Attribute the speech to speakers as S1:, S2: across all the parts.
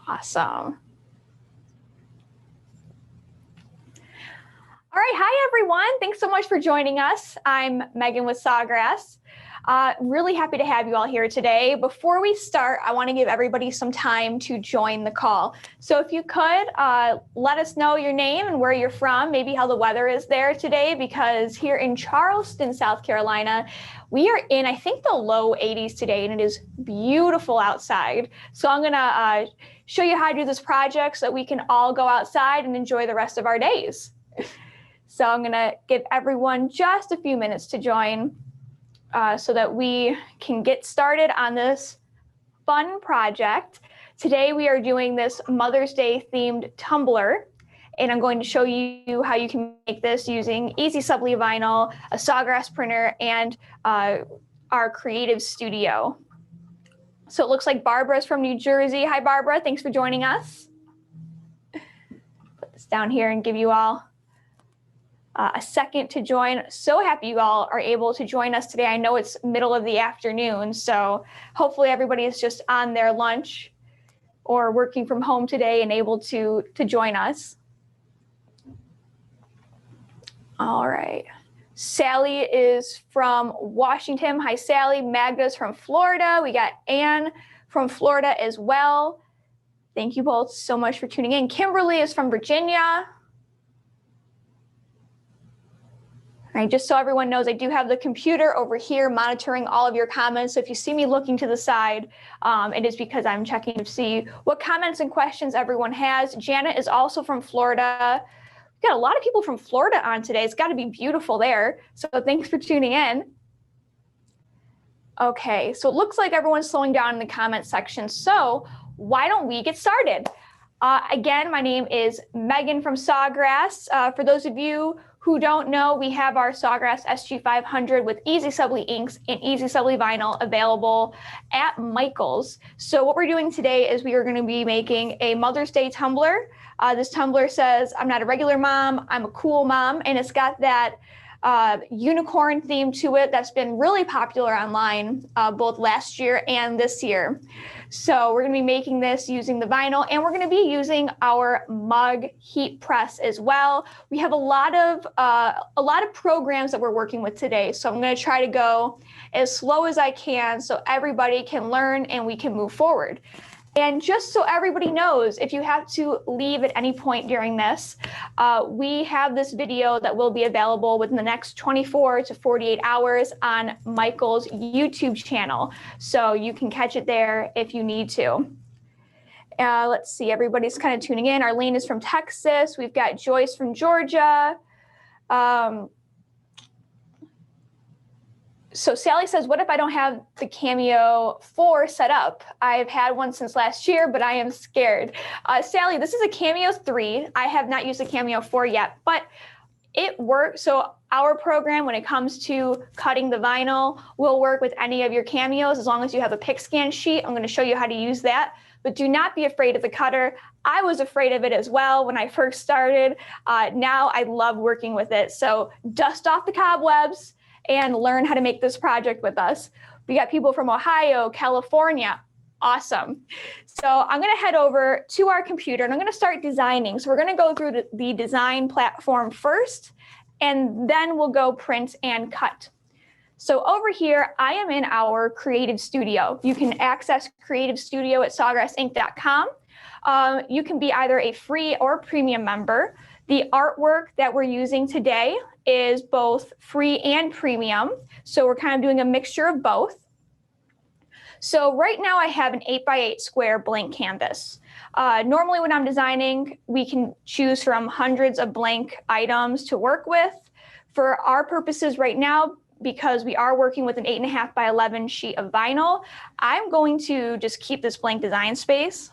S1: Awesome. All right, hi everyone. Thanks so much for joining us. I'm Megan with Sawgrass. Really happy to have you all here today. Before we start, I want to give everybody some time to join the call. So if you could, let us know your name and where you're from, maybe how the weather is there today, because here in Charleston, South Carolina, we are in, I think, the low 80s today, and it is beautiful outside. So I'm gonna show you how to do this project so that we can all go outside and enjoy the rest of our days. So I'm gonna give everyone just a few minutes to join so that we can get started on this fun project. Today we are doing this Mother's Day themed tumbler, and I'm going to show you how you can make this using EasySubli Vinyl, a Sawgrass printer, and our creative studio. So it looks like Barbara's from New Jersey. Hi Barbara, thanks for joining us. Put this down here and give you all a second to join. So happy you all are able to join us today. I know it's middle of the afternoon, so hopefully everybody is just on their lunch or working from home today and able to join us. All right. Sally is from Washington. Hi, Sally. Magda's from Florida. We got Anne from Florida as well. Thank you both so much for tuning in. Kimberly is from Virginia. All right, just so everyone knows, I do have the computer over here monitoring all of your comments. So if you see me looking to the side, it is because I'm checking to see what comments and questions everyone has. Janet is also from Florida. We've got a lot of people from Florida on today. It's got to be beautiful there. So thanks for tuning in. Okay, so it looks like everyone's slowing down in the comment section. So why don't we get started? Again, my name is Megan from Sawgrass. For those of you who don't know, we have our Sawgrass SG500 with EasySubli Inks and EasySubli Vinyl available at Michael's. So what we're doing today is we are going to be making a Mother's Day tumbler. This tumbler says, "I'm not a regular mom, I'm a cool mom," and it's got that unicorn theme to it that's been really popular online both last year and this year. So we're going to be making this using the vinyl, and we're going to be using our mug heat press as well. We have a lot of programs that we're working with today, so I'm going to try to go as slow as I can so everybody can learn and we can move forward. And just so everybody knows, if you have to leave at any point during this, we have this video that will be available within the next 24 to 48 hours on Michael's YouTube channel. So you can catch it there if you need to. Let's see, everybody's kind of tuning in. Arlene is from Texas. We've got Joyce from Georgia. So Sally says, what if I don't have the Cameo 4 set up? I've had one since last year, but I am scared. Sally, this is a Cameo 3. I have not used the Cameo 4 yet, but it works. So our program, when it comes to cutting the vinyl, will work with any of your Cameos as long as you have a pick scan sheet. I'm going to show you how to use that, but do not be afraid of the cutter. I was afraid of it as well when I first started. Now I love working with it. So dust off the cobwebs and learn how to make this project with us. We got people from Ohio, California. Awesome. So I'm going to head over to our computer and I'm going to start designing. So we're going to go through the design platform first, and then we'll go print and cut. So over here, I am in our Creative Studio. You can access Creative Studio at sawgrassinc.com. You can be either a free or premium member. The artwork that we're using today is both free and premium. So we're kind of doing a mixture of both. So right now I have an 8x8 square blank canvas. Normally when I'm designing, we can choose from hundreds of blank items to work with. For our purposes right now, because we are working with an 8.5 by 11 sheet of vinyl, I'm going to just keep this blank design space.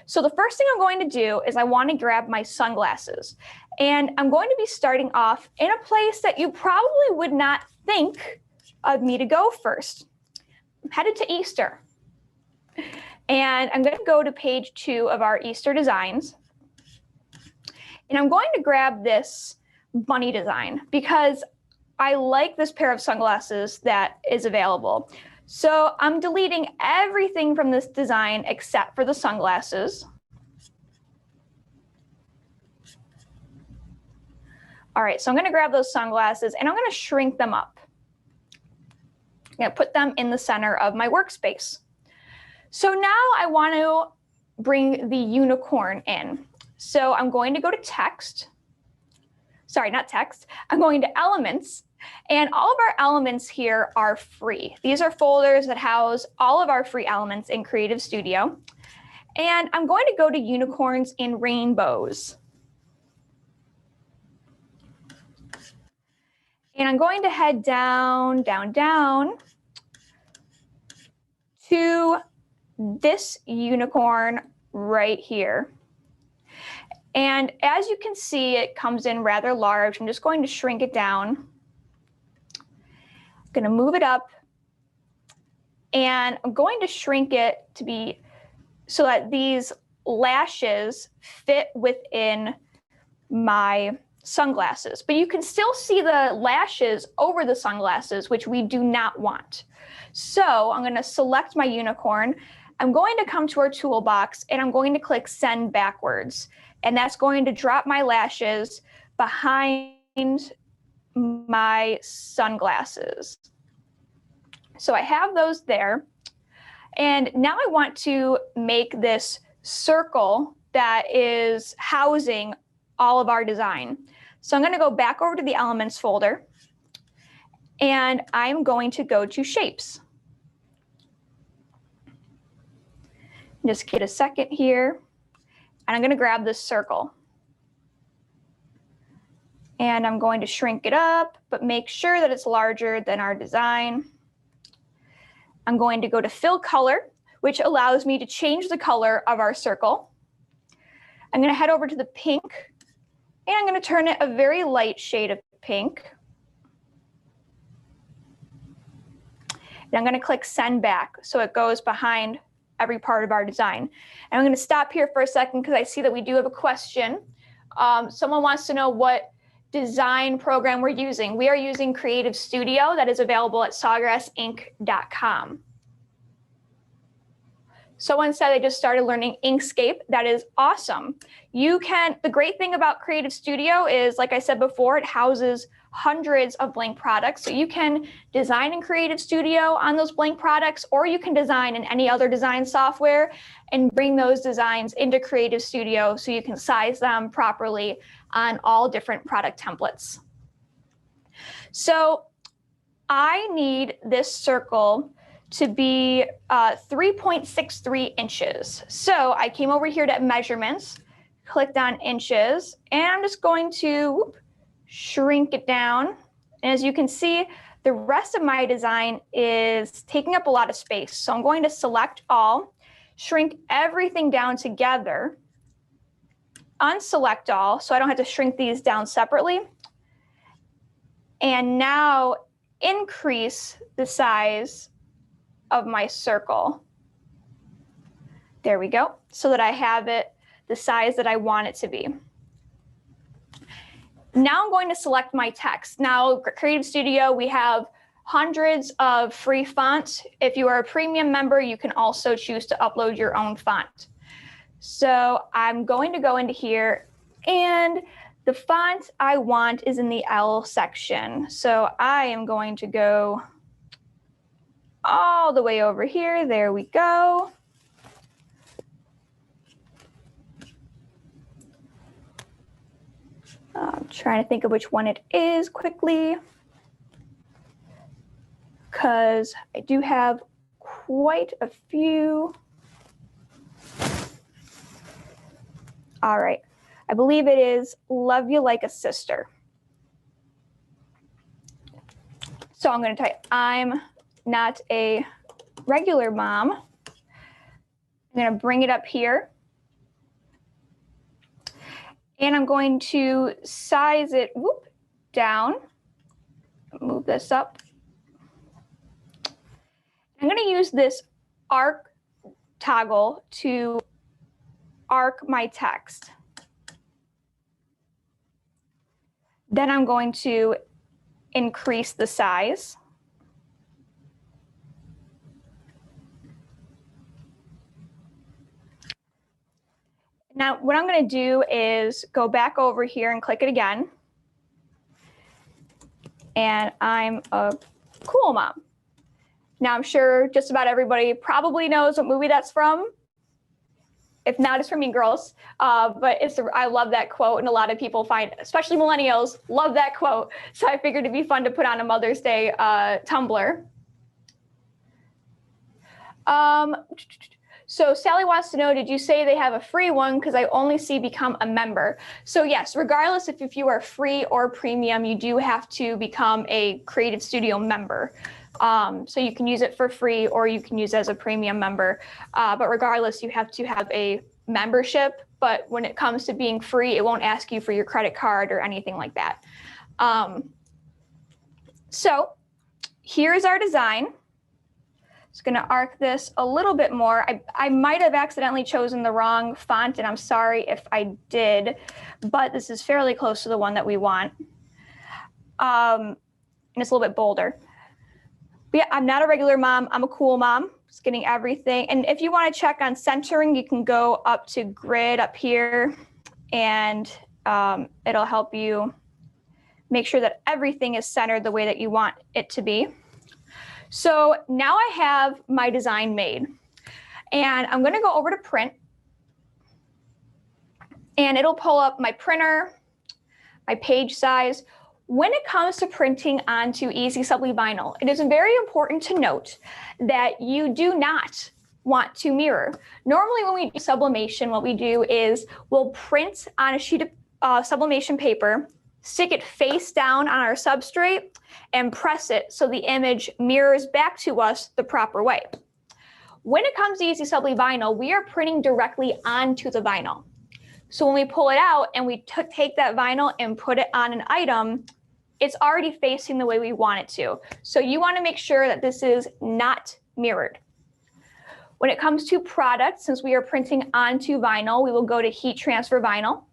S1: So the first thing I'm going to do is I want to grab my sunglasses. And I'm going to be starting off in a place that you probably would not think of me to go first. I'm headed to Easter. And I'm going to go to page 2 of our Easter designs. And I'm going to grab this bunny design because I like this pair of sunglasses that is available. So I'm deleting everything from this design except for the sunglasses. All right, so I'm going to grab those sunglasses and I'm going to shrink them up. I'm going to put them in the center of my workspace. So now I want to bring the unicorn in. So I'm going to go to text. Sorry, not text. I'm going to elements. And all of our elements here are free. These are folders that house all of our free elements in Creative Studio. And I'm going to go to unicorns in rainbows. And I'm going to head down, down, down to this unicorn right here. And as you can see, it comes in rather large. I'm just going to shrink it down. I'm going to move it up. And I'm going to shrink it to be so that these lashes fit within my sunglasses. But you can still see the lashes over the sunglasses, which we do not want. So I'm going to select my unicorn. I'm going to come to our toolbox and I'm going to click send backwards. And that's going to drop my lashes behind my sunglasses. So I have those there. And now I want to make this circle that is housing all of our design. So I'm going to go back over to the elements folder and I'm going to go to shapes. Just get a second here. And I'm going to grab this circle. And I'm going to shrink it up, but make sure that it's larger than our design. I'm going to go to fill color, which allows me to change the color of our circle. I'm going to head over to the pink, and I'm going to turn it a very light shade of pink. And I'm going to click send back so it goes behind every part of our design. And I'm going to stop here for a second because I see that we do have a question. Someone wants to know what design program we're using. We are using Creative Studio that is available at sawgrassink.com. Someone said they just started learning Inkscape. That is awesome. The great thing about Creative Studio is, like I said before, it houses hundreds of blank products. So you can design in Creative Studio on those blank products, or you can design in any other design software and bring those designs into Creative Studio so you can size them properly on all different product templates. So I need this circle to be 3.63 inches. So I came over here to measurements, clicked on inches, and I'm just going to shrink it down. And as you can see, the rest of my design is taking up a lot of space. So I'm going to select all, shrink everything down together, unselect all, so I don't have to shrink these down separately. And now increase the size of my circle. There we go, so that I have it the size that I want it to be. Now I'm going to select my text. Now, Creative Studio, we have hundreds of free fonts. If you are a premium member, you can also choose to upload your own font. So I'm going to go into here, and the font I want is in the L section. So I am going to go all the way over here. There we go. I'm trying to think of which one it is quickly, because I do have quite a few. All right, I believe it is Love You Like a Sister. So I'm going to type, I'm not a regular mom. I'm going to bring it up here. And I'm going to size it down, move this up. I'm going to use this arc toggle to arc my text. Then I'm going to increase the size. Now, what I'm going to do is go back over here and click it again. And I'm a cool mom. Now, I'm sure just about everybody probably knows what movie that's from. If not, it's from Mean Girls. But I love that quote, and a lot of people especially millennials, love that quote. So I figured it'd be fun to put on a Mother's Day Tumbler. So Sally wants to know, did you say they have a free one? Because I only see become a member. So yes, regardless if you are free or premium, you do have to become a Creative Studio member. So you can use it for free or you can use it as a premium member. But regardless, you have to have a membership. But when it comes to being free, it won't ask you for your credit card or anything like that. So here's our design. Just going to arc this a little bit more. I might have accidentally chosen the wrong font, and I'm sorry if I did, but this is fairly close to the one that we want. And it's a little bit bolder. But yeah, I'm not a regular mom. I'm a cool mom. Just getting everything. And if you want to check on centering, you can go up to grid up here, and it'll help you make sure that everything is centered the way that you want it to be. So now I have my design made, and I'm going to go over to print, and it'll pull up my printer, my page size. When it comes to printing onto EasySubli Vinyl, it is very important to note that you do not want to mirror. Normally when we do sublimation, what we do is we'll print on a sheet of sublimation paper, stick it face down on our substrate, and press it so the image mirrors back to us the proper way. When it comes to EasySubli Vinyl, we are printing directly onto the vinyl. So when we pull it out and we take that vinyl and put it on an item, it's already facing the way we want it to. So you want to make sure that this is not mirrored. When it comes to products, since we are printing onto vinyl, we will go to heat transfer vinyl.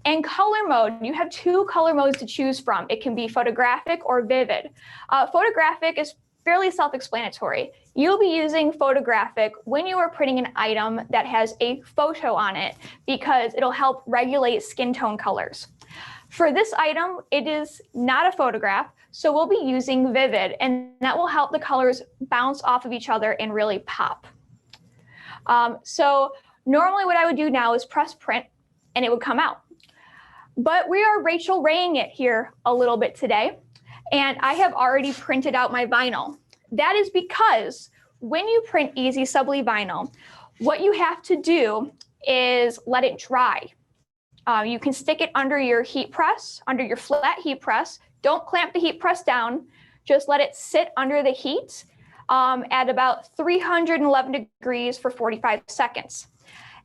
S1: And color mode, you have two color modes to choose from. It can be photographic or vivid. Photographic is fairly self-explanatory. You'll be using photographic when you are printing an item that has a photo on it because it'll help regulate skin tone colors. For this item, it is not a photograph, so we'll be using vivid, and that will help the colors bounce off of each other and really pop. So normally what I would do now is press print and it would come out. But we are Rachel Raying it here a little bit today, and I have already printed out my vinyl. That is because when you print EasySubli Vinyl, what you have to do is let it dry. You can stick it under your heat press, under your flat heat press. Don't clamp the heat press down. Just let it sit under the heat at about 311 degrees for 45 seconds.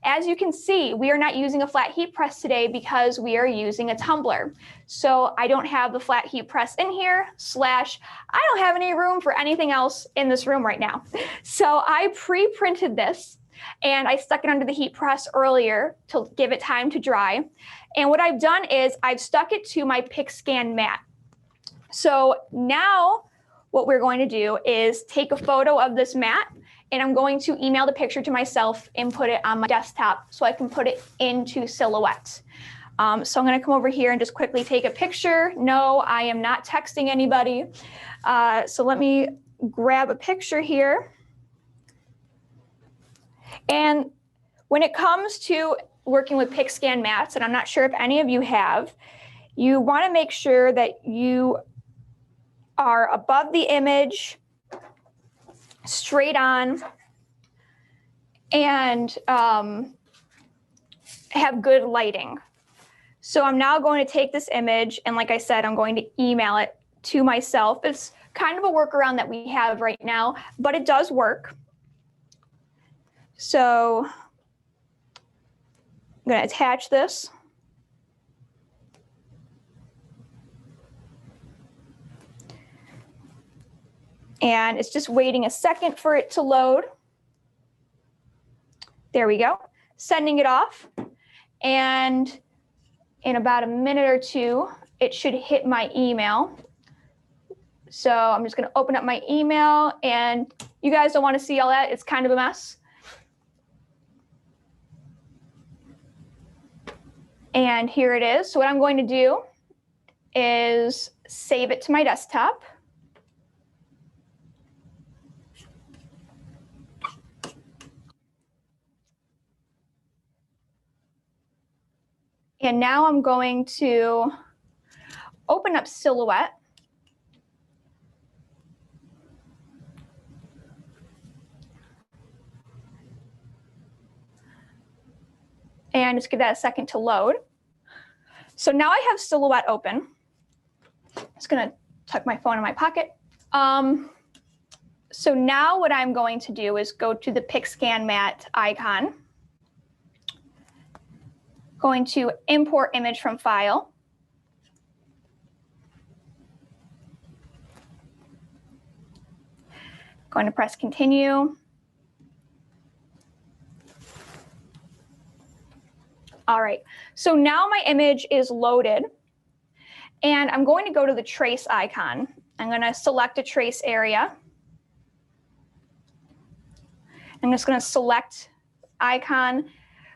S1: As you can see, we are not using a flat heat press today because we are using a tumbler. So I don't have the flat heat press in here, / I don't have any room for anything else in this room right now. So I pre-printed this and I stuck it under the heat press earlier to give it time to dry. And what I've done is I've stuck it to my PicScan mat. So now what we're going to do is take a photo of this mat, and I'm going to email the picture to myself and put it on my desktop so I can put it into Silhouette. So I'm going to come over here and just quickly take a picture. No, I am not texting anybody. So let me grab a picture here. And when it comes to working with PicScan mats, and I'm not sure if any of you have, you want to make sure that you are above the image, straight on, and have good lighting. So I'm now going to take this image, and like I said, I'm going to email it to myself. It's kind of a workaround that we have right now, but it does work. So I'm going to attach this. And it's just waiting a second for it to load. There we go. Sending it off. And in about a minute or two, it should hit my email. So I'm just going to open up my email, and you guys don't want to see all that. It's kind of a mess. And here it is. So what I'm going to do is save it to my desktop. And now I'm going to open up Silhouette. And just give that a second to load. So now I have Silhouette open. Just gonna tuck my phone in my pocket. So now what I'm going to do is go to the Pick Scan Mat icon. Going to import image from file. Going to press continue. All right, so now my image is loaded and I'm going to go to the trace icon. I'm going to select a trace area. I'm just going to select icon,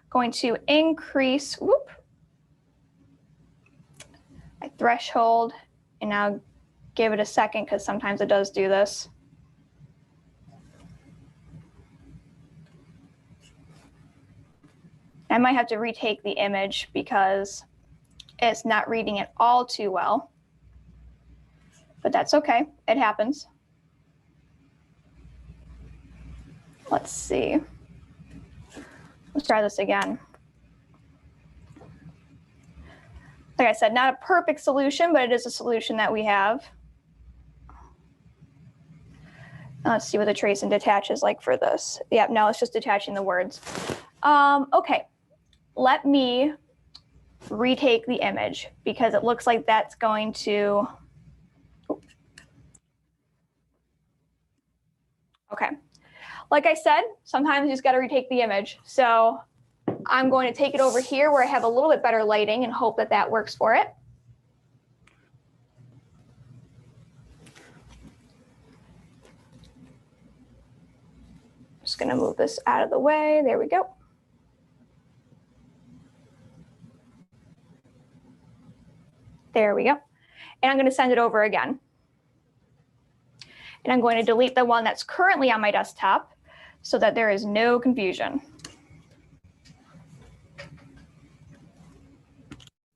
S1: going to increase my threshold, and now give it a second because sometimes it does do this. I might have to retake the image because it's not reading it all too well, but that's okay, it happens. Let's see, let's try this again. Like I said, not a perfect solution, but it is a solution that we have. Let's see what the trace and detach is like for this. Yeah, no, it's just detaching the words. Okay, let me retake the image because it looks like that's going to, okay. Like I said, sometimes you just got to retake the image. So I'm going to take it over here where I have a little bit better lighting and hope that that works for it. Just going to move this out of the way. There we go. There we go. And I'm going to send it over again. And I'm going to delete the one that's currently on my desktop so that there is no confusion.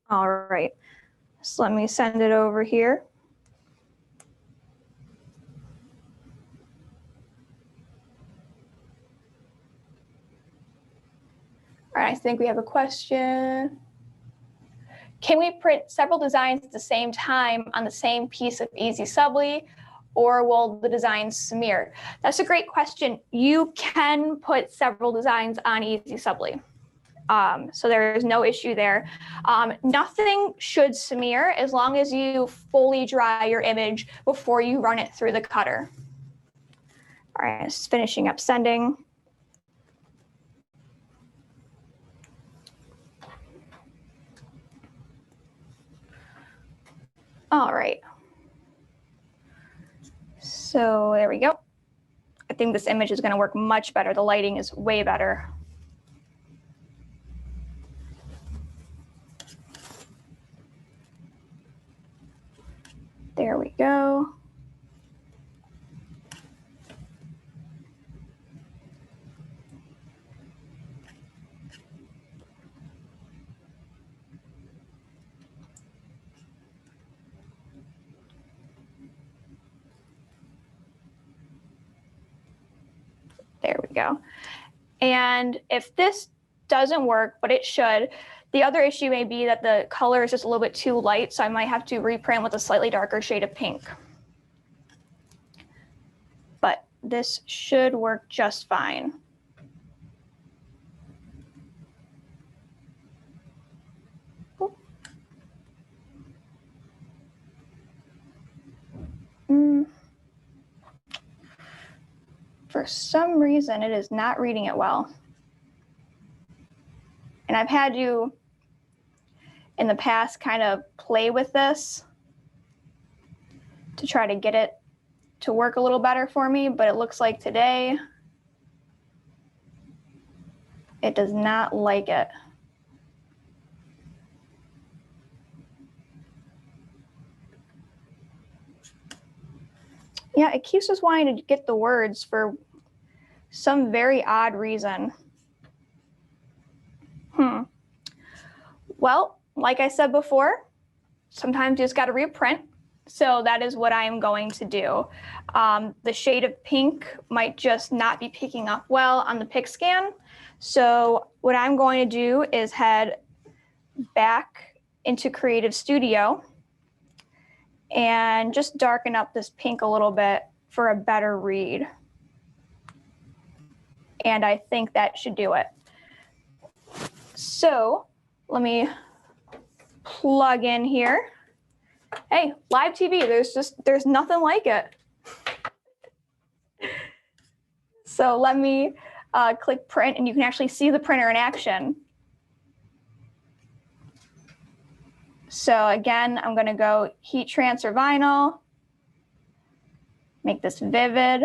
S1: All right, so let me send it over here. All right, I think we have a question. Can we print several designs at the same time on the same piece of EasySubli, or will the designs smear? That's a great question. You can put several designs on EasySubli. So there is no issue there. Nothing should smear as long as you fully dry your image before you run it through the cutter. All right, just finishing up sending. All right. So there we go. I think this image is going to work much better. The lighting is way better. There we go. There we go. And if this doesn't work, but it should, the other issue may be that the color is just a little bit too light, so I might have to reprint with a slightly darker shade of pink. But this should work just fine. For some reason, it is not reading it well. And I've had to, in the past, kind of play with this to try to get it to work a little better for me, but it looks like today it does not like it. Yeah, it keeps us wanting to get the words for some very odd reason. Well, like I said before, sometimes you just got to reprint. So that is what I am going to do. The shade of pink might just not be picking up well on the pick scan. So what I'm going to do is head back into Creative Studio and just darken up this pink a little bit for a better read. And I think that should do it. So let me plug in here. Hey, live TV, there's nothing like it. So let me click print, and you can actually see the printer in action. So again, I'm gonna go heat transfer vinyl, make this vivid.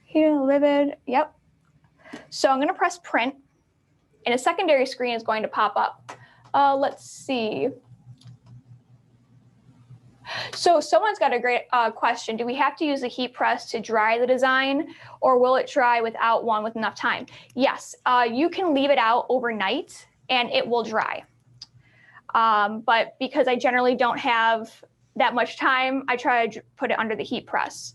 S1: Here, vivid, yep. So I'm gonna press print, and a secondary screen is going to pop up. Let's see. So someone's got a great question. Do we have to use a heat press to dry the design, or will it dry without one with enough time? Yes, you can leave it out overnight and it will dry. But because I generally don't have that much time, I try to put it under the heat press.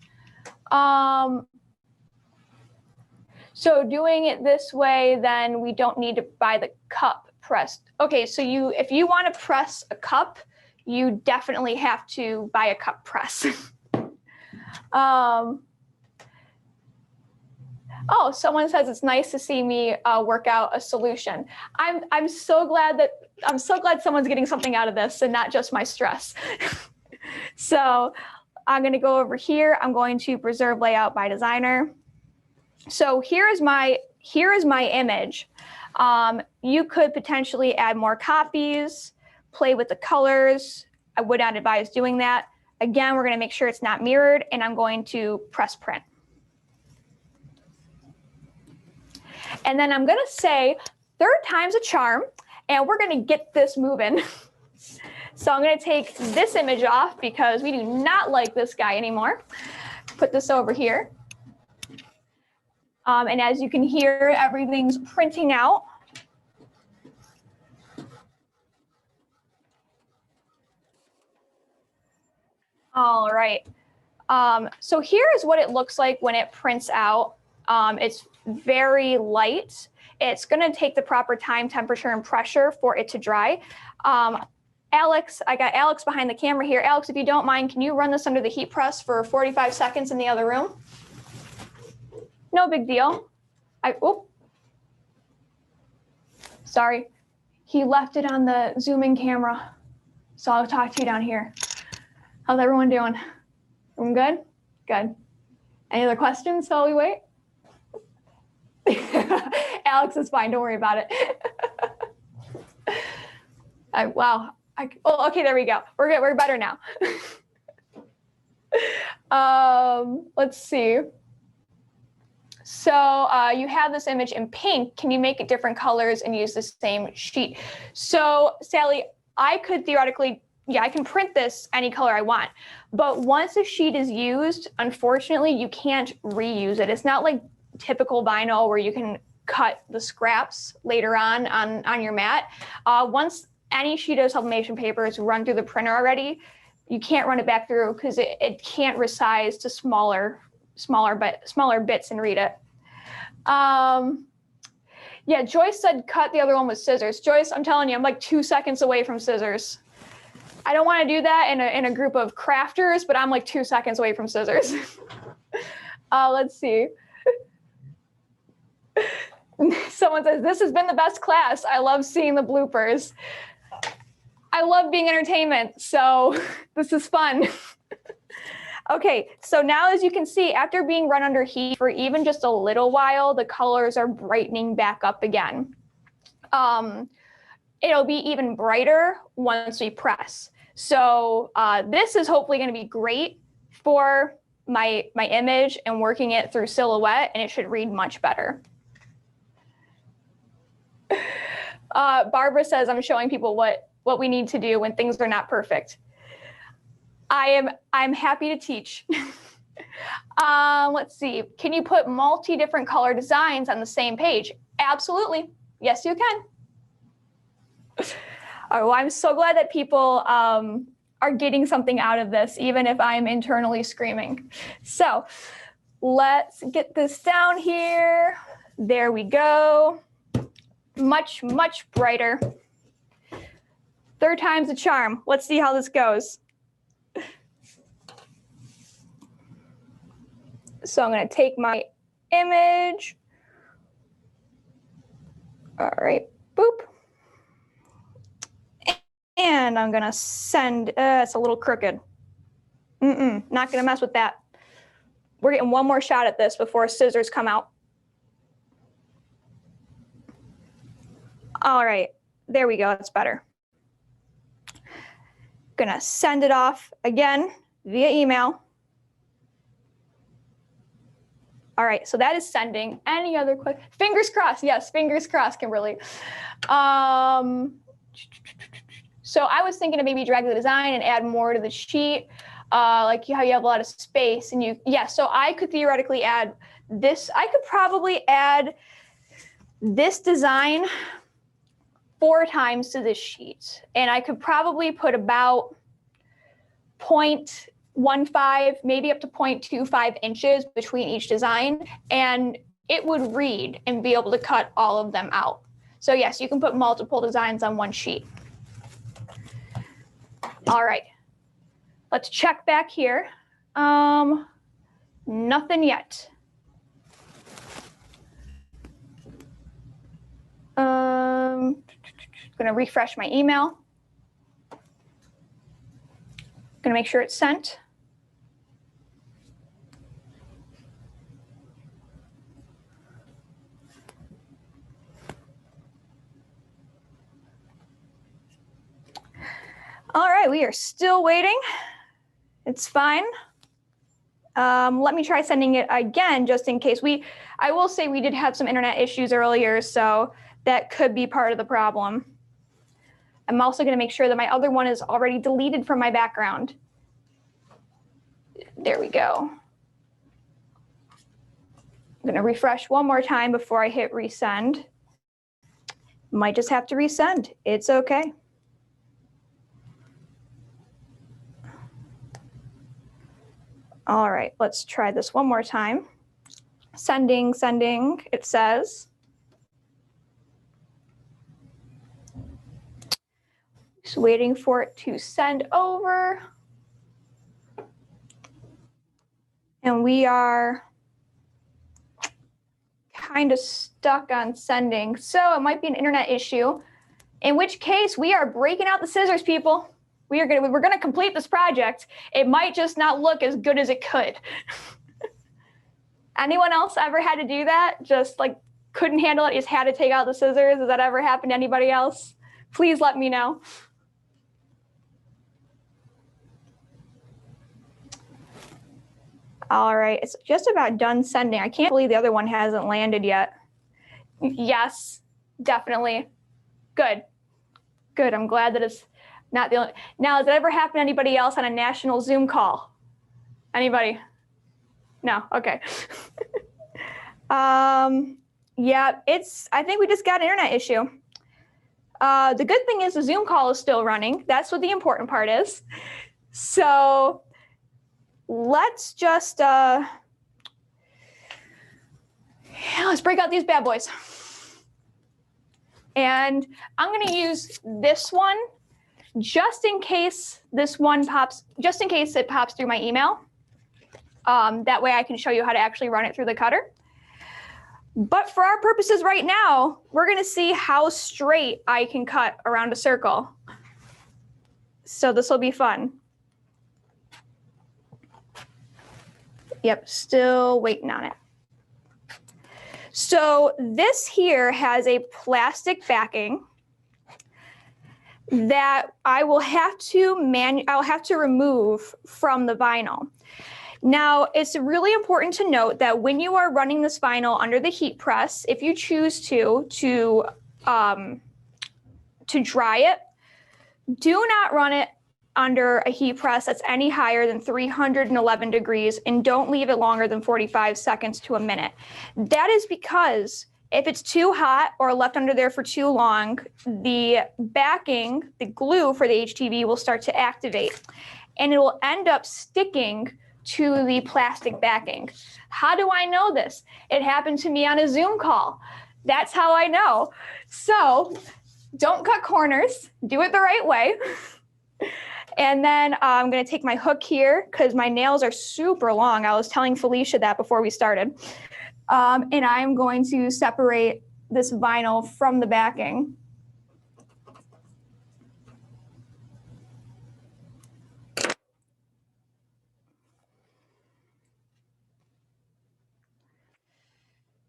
S1: So doing it this way, then we don't need to buy the cup pressed. Okay, so if you want to press a cup, you definitely have to buy a cup press. Oh, someone says it's nice to see me work out a solution. I'm so glad someone's getting something out of this and not just my stress. So I'm going to go over here. I'm going to preserve layout by designer. So here is my image. You could potentially add more copies, play with the colors. I would not advise doing that. Again, we're going to make sure it's not mirrored, and I'm going to press print. And then I'm going to say third time's a charm, and we're going to get this moving. So I'm going to take this image off because we do not like this guy anymore. Put this over here. And as you can hear, everything's printing out. All right. So here is what it looks like when it prints out. It's very light. It's going to take the proper time, temperature, and pressure for it to dry. Alex, I got Alex behind the camera here. Alex, if you don't mind, can you run this under the heat press for 45 seconds in the other room? No big deal. Sorry. He left it on the Zoom in camera. So I'll talk to you down here. How's everyone doing? Everyone good? Good. Any other questions while we wait? Alex is fine. Don't worry about it. Wow. Oh, okay, there we go. We're good. We're better now. Let's see. So you have this image in pink. Can you make it different colors and use the same sheet? So Sally, I could theoretically, yeah, I can print this any color I want. But once a sheet is used, unfortunately, you can't reuse it. It's not like typical vinyl where you can cut the scraps later on your mat. Once any sheet of sublimation paper is run through the printer already, you can't run it back through because it can't resize to smaller bits and read it. Yeah, Joyce said cut the other one with scissors. Joyce, I'm telling you, I'm like 2 seconds away from scissors. I don't want to do that in a group of crafters, but I'm like 2 seconds away from scissors. Let's see. Someone says, this has been the best class. I love seeing the bloopers. I love being entertainment, so this is fun. Okay, so now as you can see, after being run under heat for even just a little while, the colors are brightening back up again. It'll be even brighter once we press. So this is hopefully going to be great for my image and working it through Silhouette, and it should read much better. Barbara says I'm showing people what what we need to do when things are not perfect. I'm happy to teach. Let's see. Can you put different color designs on the same page? Absolutely. Yes, you can. Oh, I'm so glad that people are getting something out of this, even if I'm internally screaming. So let's get this down here. There we go. Much, much brighter. Third time's a charm. Let's see how this goes. So I'm going to take my image. All right, boop. And I'm going to send, it's a little crooked. Not going to mess with that. We're getting one more shot at this before scissors come out. All right, there we go, that's better. Gonna send it off again via email. All right, so that is sending. Any other quick, fingers crossed, yes, fingers crossed, Kimberly. So I was thinking of maybe drag the design and add more to the sheet, like how you have a lot of space and so I could theoretically add this. I could probably add this design 4 times to this sheet. And I could probably put about 0.15, maybe up to 0.25 inches between each design. And it would read and be able to cut all of them out. So yes, you can put multiple designs on one sheet. All right, let's check back here. Nothing yet. I'm going to refresh my email. Going to make sure it's sent. All right, we are still waiting. It's fine. Let me try sending it again, just in case. I will say we did have some internet issues earlier, so that could be part of the problem. I'm also going to make sure that my other one is already deleted from my background. There we go. I'm going to refresh one more time before I hit resend. Might just have to resend. It's okay. All right, let's try this one more time. Sending, sending, it says. Just waiting for it to send over. And we are kind of stuck on sending. So it might be an internet issue, in which case we are breaking out the scissors, people. We're gonna complete this project. It might just not look as good as it could. Anyone else ever had to do that? Just like couldn't handle it, just had to take out the scissors? Has that ever happened to anybody else? Please let me know. All right, it's just about done sending. I can't believe the other one hasn't landed yet. Yes, definitely. Good. Good, I'm glad that it's not the only. Now, has that ever happened to anybody else on a national Zoom call? Anybody? No, okay. Yeah, I think we just got an internet issue. The good thing is the Zoom call is still running. That's what the important part is. So let's just, let's break out these bad boys. And I'm gonna use this one just in case this one pops, just in case it pops through my email. That way I can show you how to actually run it through the cutter. But for our purposes right now, we're gonna see how straight I can cut around a circle. So this will be fun. Yep, still waiting on it. So this here has a plastic backing that I'll have to remove from the vinyl. Now, it's really important to note that when you are running this vinyl under the heat press, if you choose to dry it, Do not run it under a heat press that's any higher than 311 degrees, and don't leave it longer than 45 seconds to a minute. That is because if it's too hot or left under there for too long, the backing, the glue for the HTV will start to activate, and it will end up sticking to the plastic backing. How do I know this? It happened to me on a Zoom call. That's how I know. So don't cut corners, do it the right way. And then I'm gonna take my hook here because my nails are super long. I was telling Felicia that before we started. And I'm going to separate this vinyl from the backing.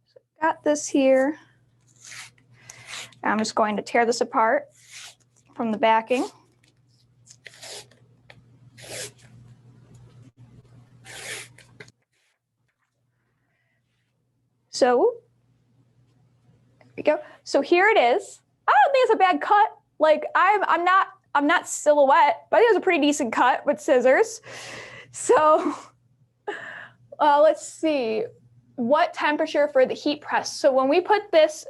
S1: So got this here. I'm just going to tear this apart from the backing. So, there we go. So here it is. I don't think it's a bad cut. Like I'm not silhouette, but I think it was a pretty decent cut with scissors. So let's see, what temperature for the heat press? So when we put this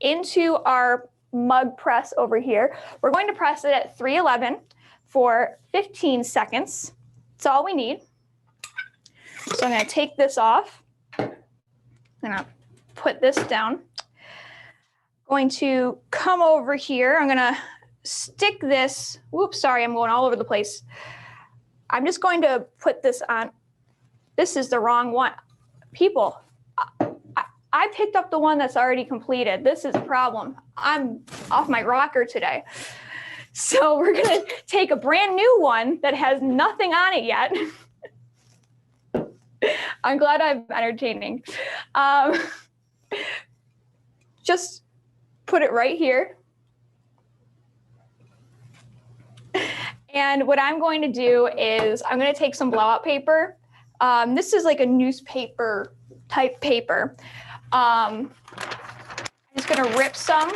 S1: into our mug press over here, we're going to press it at 311 for 15 seconds. That's all we need. So I'm going to take this off. I'm gonna put this down. Going to come over here. I'm gonna stick this. Whoops, sorry, I'm going all over the place. I'm just going to put this on. This is the wrong one. People, I picked up the one that's already completed. This is a problem. I'm off my rocker today. So we're gonna take a brand new one that has nothing on it yet. I'm glad I'm entertaining. Just put it right here. And what I'm going to do is I'm going to take some blowout paper. This is like a newspaper type paper. I'm just going to rip some.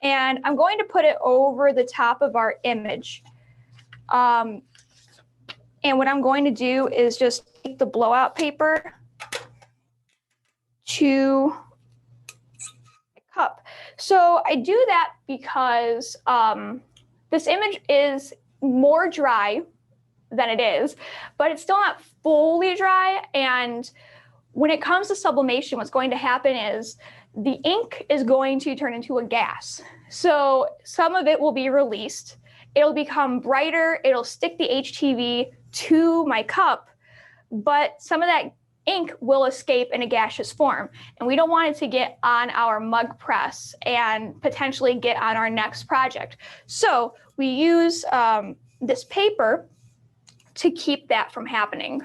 S1: And I'm going to put it over the top of our image. And what I'm going to do is just take the blowout paper to a cup. So I do that because this image is more dry than it is, but it's still not fully dry. And when it comes to sublimation, what's going to happen is the ink is going to turn into a gas. So some of it will be released. It'll become brighter. It'll stick the HTV to my cup, but some of that ink will escape in a gaseous form. And we don't want it to get on our mug press and potentially get on our next project. So we use this paper to keep that from happening.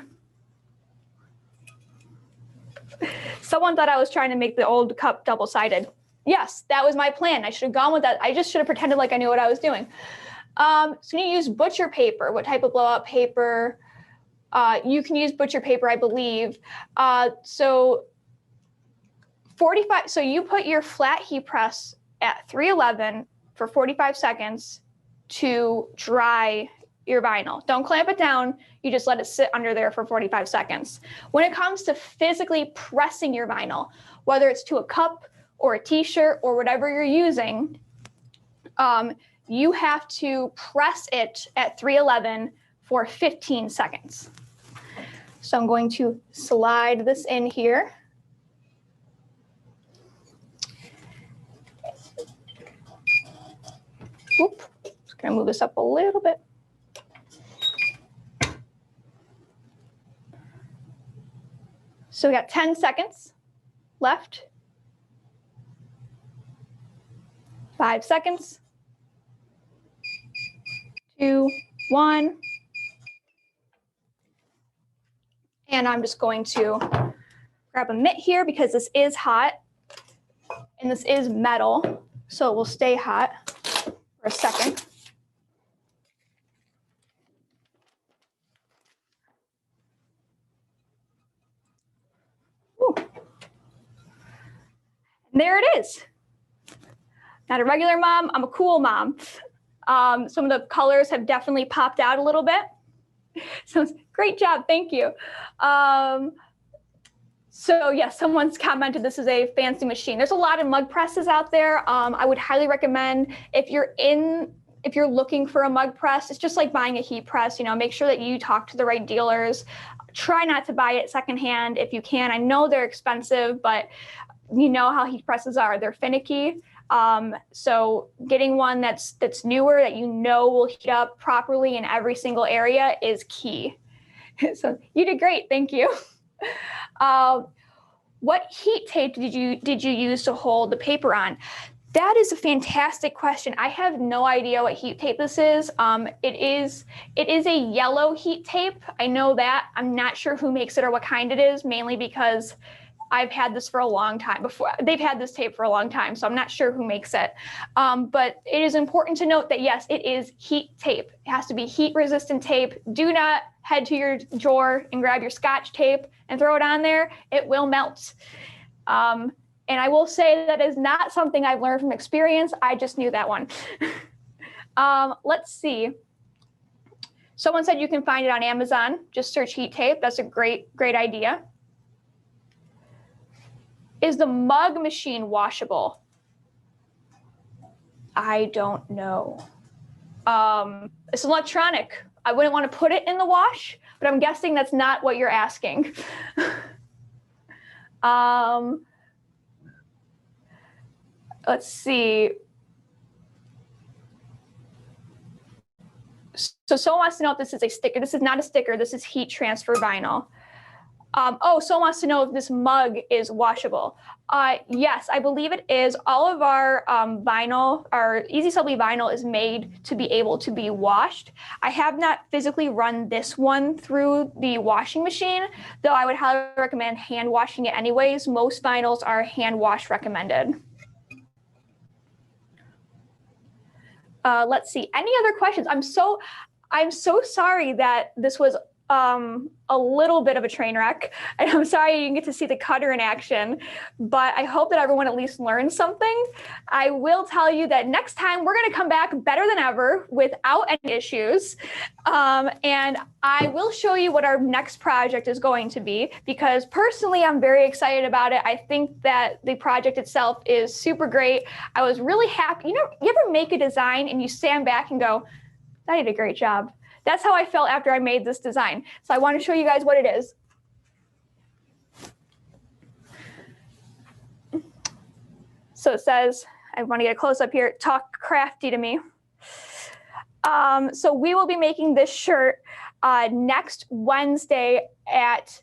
S1: Someone thought I was trying to make the old cup double-sided. Yes, that was my plan. I should have gone with that. I just should have pretended like I knew what I was doing. So you use butcher paper. What type of blowout paper? You can use butcher paper, I believe. So you put your flat heat press at 311 for 45 seconds to dry your vinyl. Don't clamp it down. You just let it sit under there for 45 seconds. When it comes to physically pressing your vinyl, whether it's to a cup or a t-shirt or whatever you're using, you have to press it at 311 for 15 seconds. So I'm going to slide this in here. Whoop. Just gonna move this up a little bit. So we got 10 seconds left. 5 seconds. 2, 1. And I'm just going to grab a mitt here because this is hot and this is metal, so it will stay hot for a second. Ooh. There it is. Not a regular mom, I'm a cool mom. Some of the colors have definitely popped out a little bit. So great job, thank you. So yes, someone's commented this is a fancy machine. There's a lot of mug presses out there. I would highly recommend if you're looking for a mug press, it's just like buying a heat press, you know, make sure that you talk to the right dealers. Try not to buy it secondhand if you can. I know they're expensive, but you know how heat presses are, they're finicky. So getting one that's newer that you know will heat up properly in every single area is key. So you did great, thank you. What heat tape did you use to hold the paper on? That is a fantastic question. I have no idea what heat tape this is. It is a yellow heat tape. I know that. I'm not sure who makes it or what kind it is, mainly because I've had this for a long time before. They've had this tape for a long time, so I'm not sure who makes it. But it is important to note that yes, it is heat tape. It has to be heat resistant tape. Do not head to your drawer and grab your Scotch tape and throw it on there. It will melt. And I will say that is not something I've learned from experience. I just knew that one. Let's see. Someone said you can find it on Amazon. Just search heat tape. That's a great idea. Is the mug machine washable? I don't know. It's electronic. I wouldn't want to put it in the wash, but I'm guessing that's not what you're asking. Let's see. So someone wants to know if this is a sticker. This is not a sticker. This is heat transfer vinyl. Someone wants to know if this mug is washable. Yes, I believe it is. All of our vinyl, our EasySubli vinyl is made to be able to be washed. I have not physically run this one through the washing machine, though I would highly recommend hand washing it anyways. Most vinyls are hand wash recommended. Let's see, any other questions? I'm so sorry that this was a little bit of a train wreck. And I'm sorry you didn't get to see the cutter in action, but I hope that everyone at least learned something. I will tell you that next time we're gonna come back better than ever without any issues. And I will show you what our next project is going to be, because personally, I'm very excited about it. I think that the project itself is super great. I was really happy. You know, you ever make a design and you stand back and go, I did a great job. That's how I felt after I made this design. So I want to show you guys what it is. So it says, I want to get a close up here, talk crafty to me. So we will be making this shirt next Wednesday at,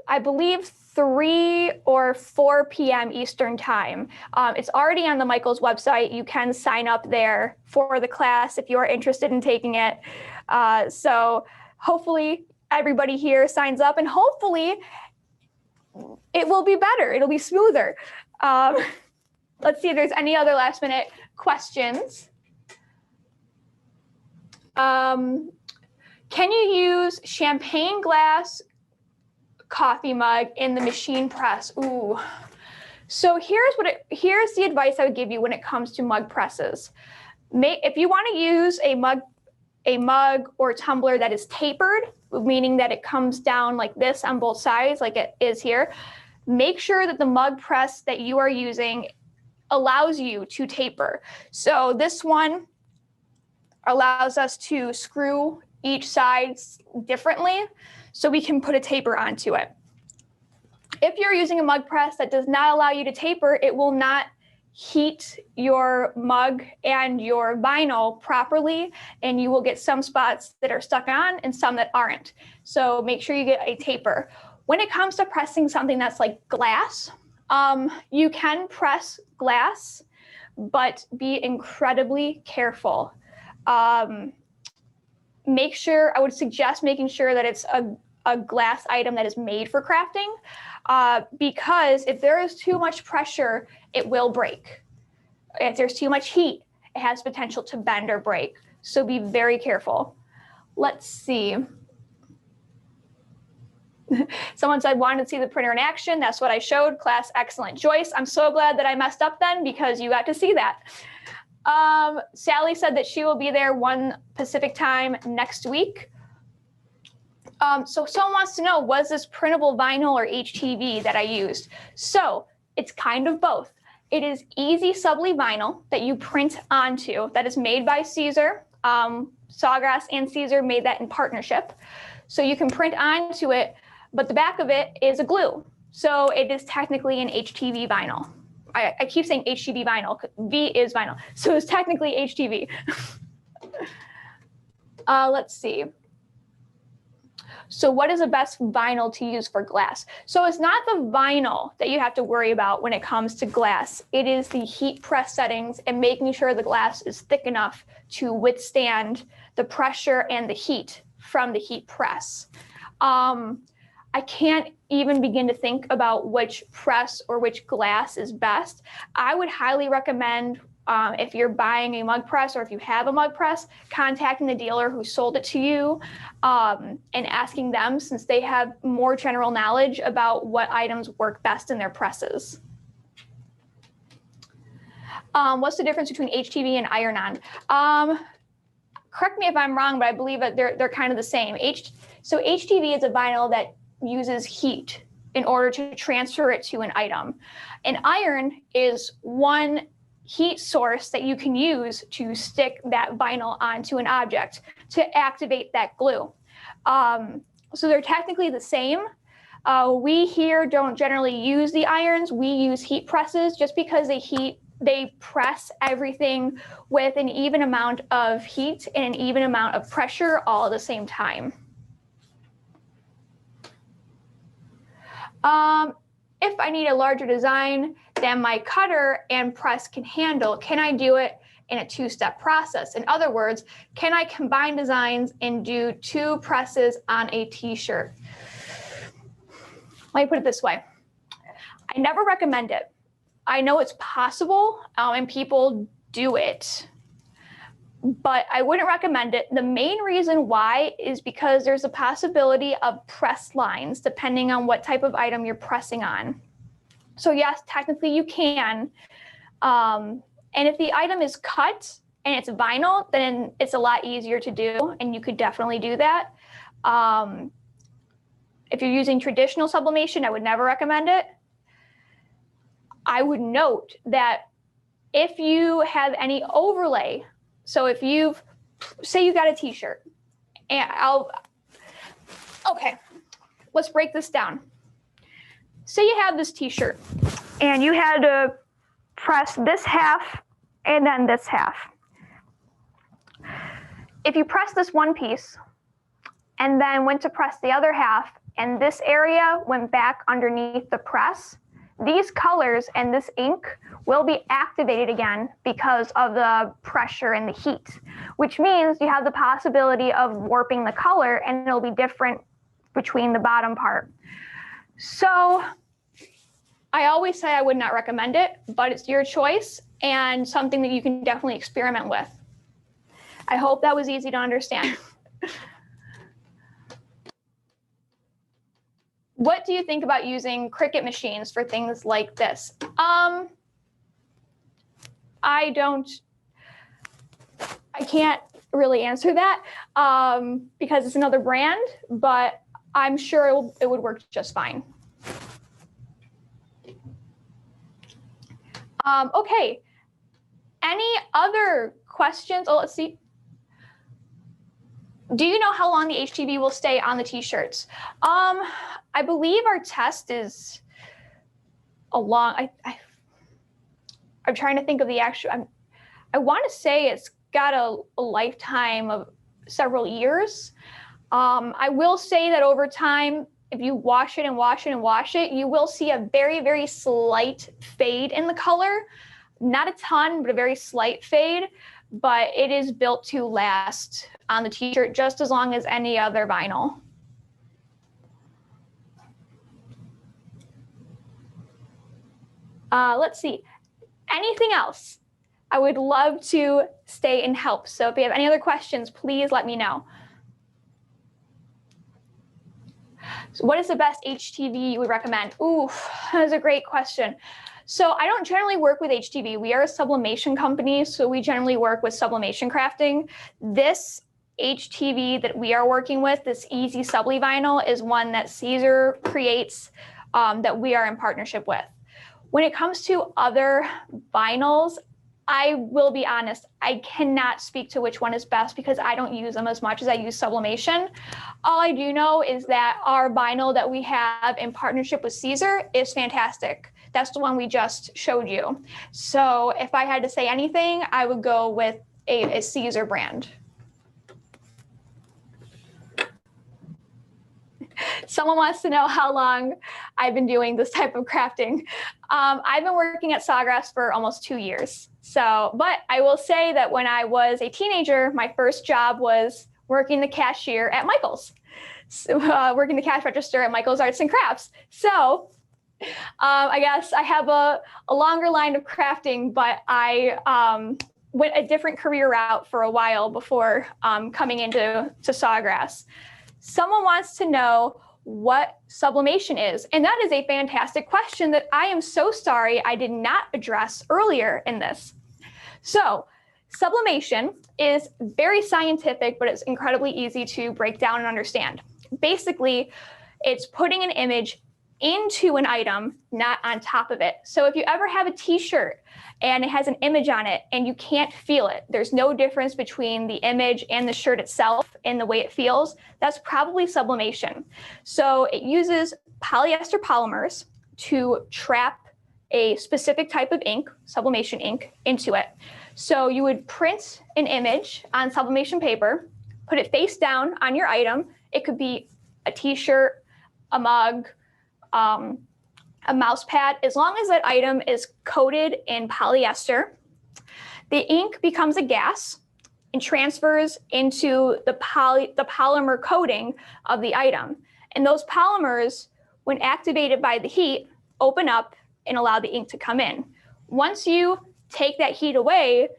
S1: I believe, 3 or 4 p.m. Eastern time. It's already on the Michaels website. You can sign up there for the class if you are interested in taking it. So hopefully everybody here signs up, and hopefully it will be better. It'll be smoother. Let's see if there's any other last minute questions. Can you use champagne glass coffee mug in the machine press? Ooh. So here's the advice I would give you when it comes to mug presses. If you want to use a mug or tumbler that is tapered, meaning that it comes down like this on both sides, like it is here, make sure that the mug press that you are using allows you to taper. So this one allows us to screw each side differently, so we can put a taper onto it. If you're using a mug press that does not allow you to taper, it will not heat your mug and your vinyl properly, and you will get some spots that are stuck on and some that aren't. So make sure you get a taper. When it comes to pressing something that's like glass, you can press glass, but be incredibly careful. I would suggest making sure that it's a glass item that is made for crafting, because if there is too much pressure, it will break. If there's too much heat, it has potential to bend or break. So be very careful. Let's see. Someone said, wanted to see the printer in action. That's what I showed. Class, excellent. Joyce, I'm so glad that I messed up then because you got to see that. Sally said that she will be there 1 Pacific time next week. So someone wants to know, was this printable vinyl or HTV that I used? So it's kind of both. It is EasySubli Vinyl that you print onto, that is made by Caesar. Sawgrass and Caesar made that in partnership. So you can print onto it, but the back of it is a glue. So it is technically an HTV vinyl. I keep saying HTV vinyl, V is vinyl. So it's technically HTV. Let's see. So what is the best vinyl to use for glass? So it's not the vinyl that you have to worry about when it comes to glass. It is the heat press settings and making sure the glass is thick enough to withstand the pressure and the heat from the heat press. I can't even begin to think about which press or which glass is best. I would highly recommend, if you're buying a mug press or if you have a mug press, contacting the dealer who sold it to you and asking them, since they have more general knowledge about what items work best in their presses. What's the difference between HTV and iron-on? Correct me if I'm wrong, but I believe that they're kind of the same. So HTV is a vinyl that uses heat in order to transfer it to an item. And iron is one heat source that you can use to stick that vinyl onto an object to activate that glue. So they're technically the same. We here don't generally use the irons. We use heat presses just because they press everything with an even amount of heat and an even amount of pressure all at the same time. If I need a larger design than my cutter and press can handle, can I do it in a 2-step process? In other words, can I combine designs and do 2 presses on a t-shirt? Let me put it this way. I never recommend it. I know it's possible and people do it, but I wouldn't recommend it. The main reason why is because there's a possibility of press lines depending on what type of item you're pressing on. So yes, technically you can. And if the item is cut and it's vinyl, then it's a lot easier to do, and you could definitely do that. If you're using traditional sublimation, I would never recommend it. I would note that if you have any overlay, so if say you got a t-shirt, and okay, let's break this down. Say you have this t-shirt and you had to press this half and then this half. If you press this one piece and then went to press the other half and this area went back underneath the press, these colors and this ink will be activated again because of the pressure and the heat, which means you have the possibility of warping the color and it'll be different between the bottom part. So I always say I would not recommend it, but it's your choice and something that you can definitely experiment with. I hope that was easy to understand. What do you think about using Cricut machines for things like this? I can't really answer that because it's another brand, but I'm sure it would work just fine. Okay, any other questions? Oh, let's see. Do you know how long the HTV will stay on the t-shirts? I believe our test is a long, I'm trying to think of the actual, I want to say it's got a lifetime of several years. I will say that over time, if you wash it and wash it and wash it, you will see a very, very slight fade in the color. Not a ton, but a very slight fade. But it is built to last on the t-shirt just as long as any other vinyl. Let's see, anything else? I would love to stay and help. So if you have any other questions, please let me know. So what is the best HTV you would recommend? Ooh, that's a great question. So I don't generally work with HTV. We are a sublimation company, so we generally work with sublimation crafting. This HTV that we are working with, this EasySubli Vinyl, is one that Caesar creates that we are in partnership with. When it comes to other vinyls, I will be honest, I cannot speak to which one is best because I don't use them as much as I use sublimation. All I do know is that our vinyl that we have in partnership with Caesar is fantastic. That's the one we just showed you. So if I had to say anything, I would go with a Caesar brand. Someone wants to know how long I've been doing this type of crafting. I've been working at Sawgrass for almost 2 years. So, but I will say that when I was a teenager, my first job was working the cashier at Michael's, working the cash register at Michael's Arts and Crafts. So I guess I have a longer line of crafting, but I went a different career route for a while before coming into Sawgrass. Someone wants to know what sublimation is, and that is a fantastic question that I am so sorry I did not address earlier in this. So sublimation is very scientific, but it's incredibly easy to break down and understand. Basically, it's putting an image into an item, not on top of it. So if you ever have a t-shirt and it has an image on it and you can't feel it, there's no difference between the image and the shirt itself in the way it feels, that's probably sublimation. So it uses polyester polymers to trap a specific type of ink, sublimation ink, into it. So you would print an image on sublimation paper, put it face down on your item. It could be a t-shirt, a mug, a mouse pad. As long as that item is coated in polyester, the ink becomes a gas and transfers into the polymer coating of the item. And those polymers, when activated by the heat, open up and allow the ink to come in. Once you take that heat away,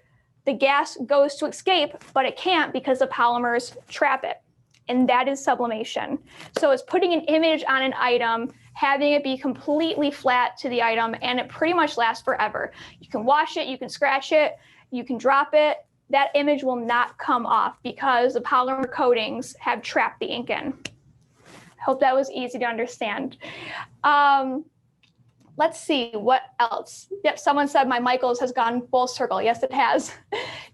S1: the gas goes to escape, but it can't because the polymers trap it. And that is sublimation. So it's putting an image on an item, having it be completely flat to the item, and it pretty much lasts forever. You can wash it, you can scratch it, you can drop it. That image will not come off because the polymer coatings have trapped the ink in. I hope that was easy to understand. Let's see, what else? Yep, someone said my Michaels has gone full circle. Yes, it has.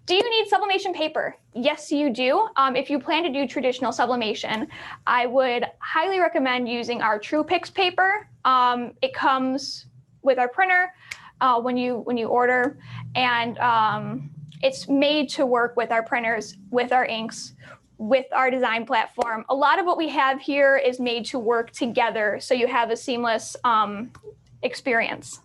S1: Do you need sublimation paper? Yes, you do. If you plan to do traditional sublimation, I would highly recommend using our TruePix paper. It comes with our printer when you order, and it's made to work with our printers, with our inks, with our design platform. A lot of what we have here is made to work together, so you have a seamless experience.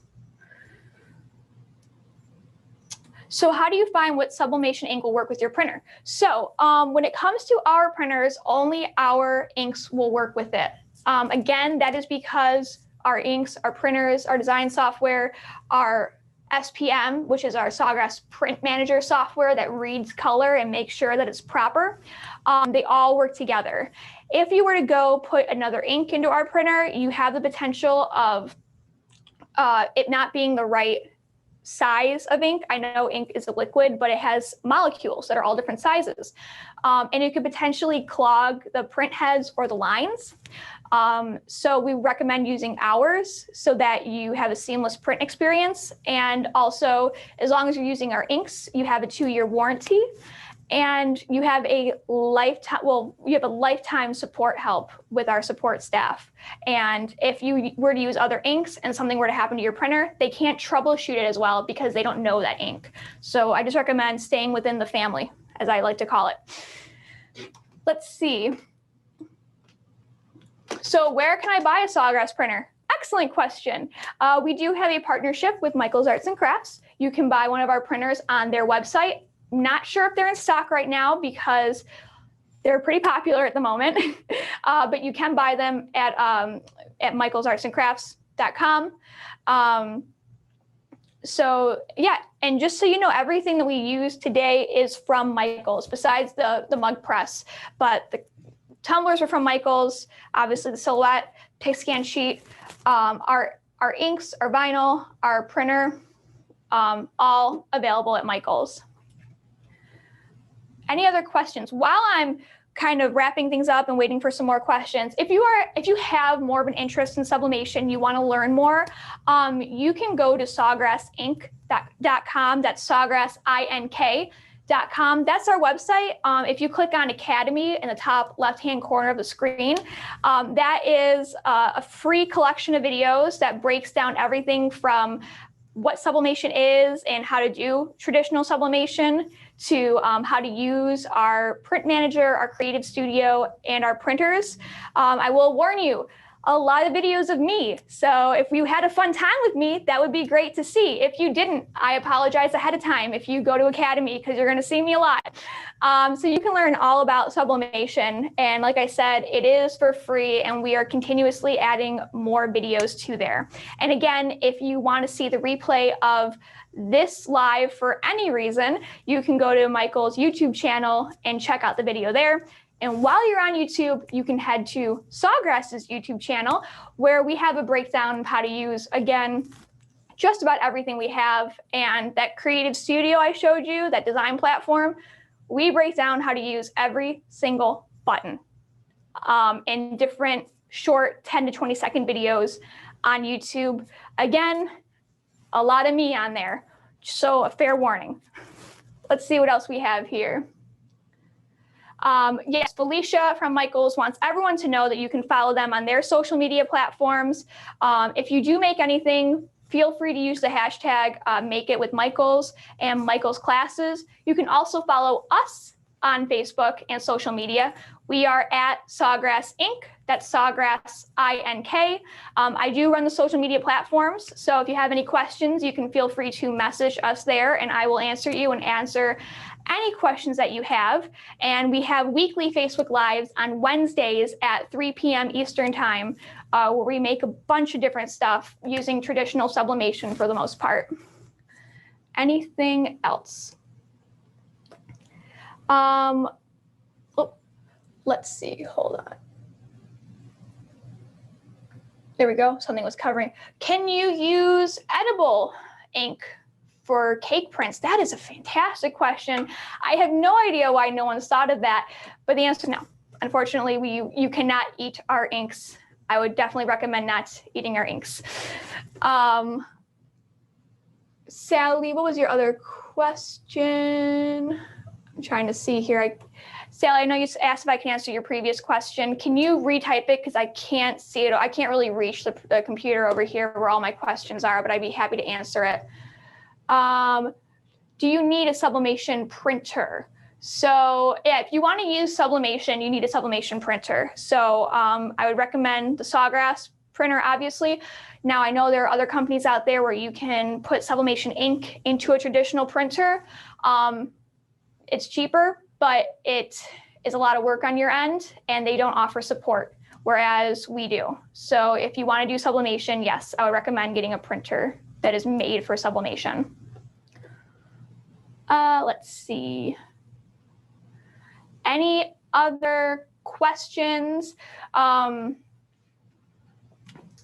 S1: So how do you find what sublimation ink will work with your printer? So when it comes to our printers, only our inks will work with it. Again, that is because our inks, our printers, our design software, our SPM, which is our Sawgrass Print Manager software that reads color and makes sure that it's proper, they all work together. If you were to go put another ink into our printer, you have the potential of it not being the right size of ink. I know ink is a liquid, but it has molecules that are all different sizes. And it could potentially clog the print heads or the lines. So we recommend using ours so that you have a seamless print experience. And also, as long as you're using our inks, you have a 2-year warranty. And you have a lifetime support help with our support staff. And if you were to use other inks and something were to happen to your printer, they can't troubleshoot it as well because they don't know that ink. So I just recommend staying within the family, as I like to call it. Let's see. So where can I buy a Sawgrass printer? Excellent question. We do have a partnership with Michael's Arts and Crafts. You can buy one of our printers on their website. Not sure if they're in stock right now because they're pretty popular at the moment, but you can buy them at michaelsartsandcrafts.com. So yeah, and just so you know, everything that we use today is from Michael's, besides the mug press, but the tumblers are from Michaels, obviously the silhouette, pick scan sheet, our inks, our vinyl, our printer, all available at Michaels. Any other questions? While I'm kind of wrapping things up and waiting for some more questions, if you have more of an interest in sublimation, you want to learn more, you can go to sawgrassink.com. That's sawgrassink.com. That's our website. If you click on Academy in the top left-hand corner of the screen, that is a free collection of videos that breaks down everything from what sublimation is and how to do traditional sublimation to how to use our print manager, our creative studio, and our printers. I will warn you, a lot of videos of me. So if you had a fun time with me, that would be great to see. If you didn't, I apologize ahead of time if you go to Academy, because you're going to see me a lot. So you can learn all about sublimation. And like I said, it is for free, and we are continuously adding more videos to there. And again, if you want to see the replay of this live for any reason, you can go to Michael's YouTube channel and check out the video there. And while you're on YouTube, you can head to Sawgrass's YouTube channel, where we have a breakdown of how to use, again, just about everything we have. And that creative studio I showed you, that design platform, we break down how to use every single button in different short 10 to 20 second videos on YouTube. Again, a lot of me on there, so a fair warning. Let's see what else we have here. Yes, Felicia from Michaels wants everyone to know that you can follow them on their social media platforms. If you do make anything, feel free to use the hashtag Make It With Michaels and Michaels Classes. You can also follow us on Facebook and social media. We are at Sawgrass Ink. That's Sawgrass INK. I do run the social media platforms, so if you have any questions, you can feel free to message us there, and I will answer you and answer any questions that you have. And we have weekly Facebook Lives on Wednesdays at 3 p.m. Eastern Time, where we make a bunch of different stuff using traditional sublimation for the most part. Anything else? Let's see, hold on. There we go, something was covering. Can you use edible ink for cake prints? That is a fantastic question. I have no idea why no one's thought of that, but the answer is no. Unfortunately, you cannot eat our inks. I would definitely recommend not eating our inks. Sally, what was your other question? I'm trying to see here. Sally, I know you asked if I can answer your previous question. Can you retype it? Because I can't see it. I can't really reach the computer over here where all my questions are, but I'd be happy to answer it. Do you need a sublimation printer? So yeah, if you want to use sublimation, you need a sublimation printer. So I would recommend the Sawgrass printer, obviously. Now, I know there are other companies out there where you can put sublimation ink into a traditional printer. It's cheaper, but it is a lot of work on your end, and they don't offer support, whereas we do. So if you want to do sublimation, yes, I would recommend getting a printer that is made for sublimation. Let's see. Any other questions? Oh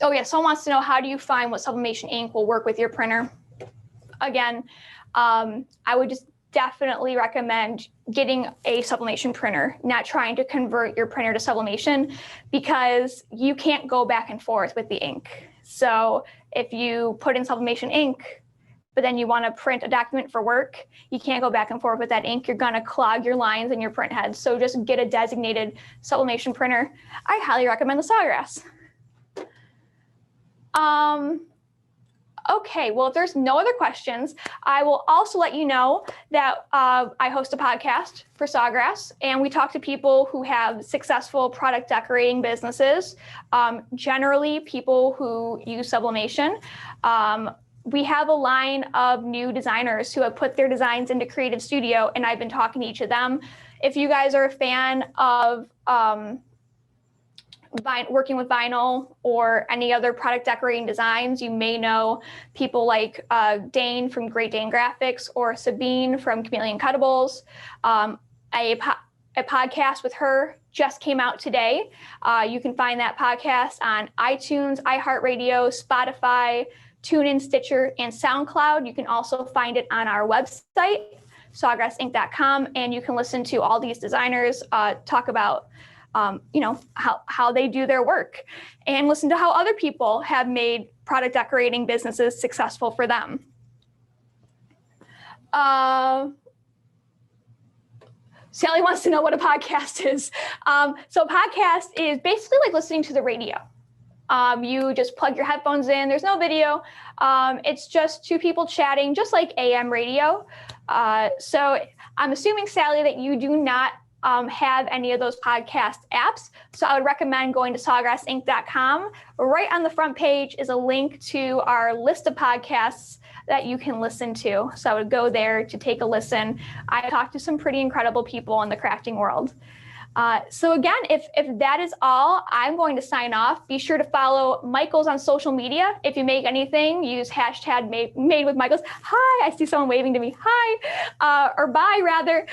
S1: yeah, someone wants to know, how do you find what sublimation ink will work with your printer? Again, I would just definitely recommend getting a sublimation printer, not trying to convert your printer to sublimation, because you can't go back and forth with the ink. So if you put in sublimation ink, but then you want to print a document for work, you can't go back and forth with that ink. You're going to clog your lines in your print head. So just get a designated sublimation printer. I highly recommend the Sawgrass. Okay, well, if there's no other questions, I will also let you know that I host a podcast for Sawgrass, and we talk to people who have successful product decorating businesses, generally people who use sublimation. We have a line of new designers who have put their designs into Creative Studio, and I've been talking to each of them. If you guys are a fan of working with vinyl or any other product decorating designs, you may know people like Dane from Great Dane Graphics or Sabine from Chameleon Cuttables. a podcast with her just came out today. You can find that podcast on iTunes, iHeartRadio, Spotify, TuneIn, Stitcher, and SoundCloud. You can also find it on our website, sawgrassink.com, and you can listen to all these designers talk about how they do their work, and listen to how other people have made product decorating businesses successful for them. Sally wants to know what a podcast is. So a podcast is basically like listening to the radio. You just plug your headphones in. There's no video. It's just two people chatting, just like AM radio. So I'm assuming, Sally, that you do not have any of those podcast apps. So I would recommend going to sawgrassink.com. Right on the front page is a link to our list of podcasts that you can listen to. So I would go there to take a listen. I talked to some pretty incredible people in the crafting world. So again, if that is all, I'm going to sign off. Be sure to follow Michaels on social media. If you make anything, use hashtag made with Michaels. Hi, I see someone waving to me. Hi, or bye rather,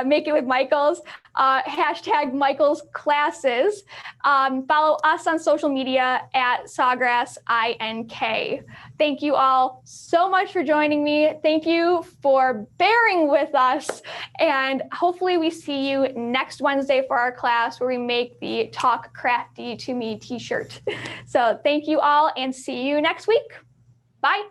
S1: make it with Michaels. Hashtag Michaels classes. Follow us on social media at Sawgrass INK. Thank you all so much for joining me. Thank you for bearing with us. And hopefully we see you next Wednesday for our class where we make the Talk Crafty to Me t-shirt. So thank you all and see you next week. Bye.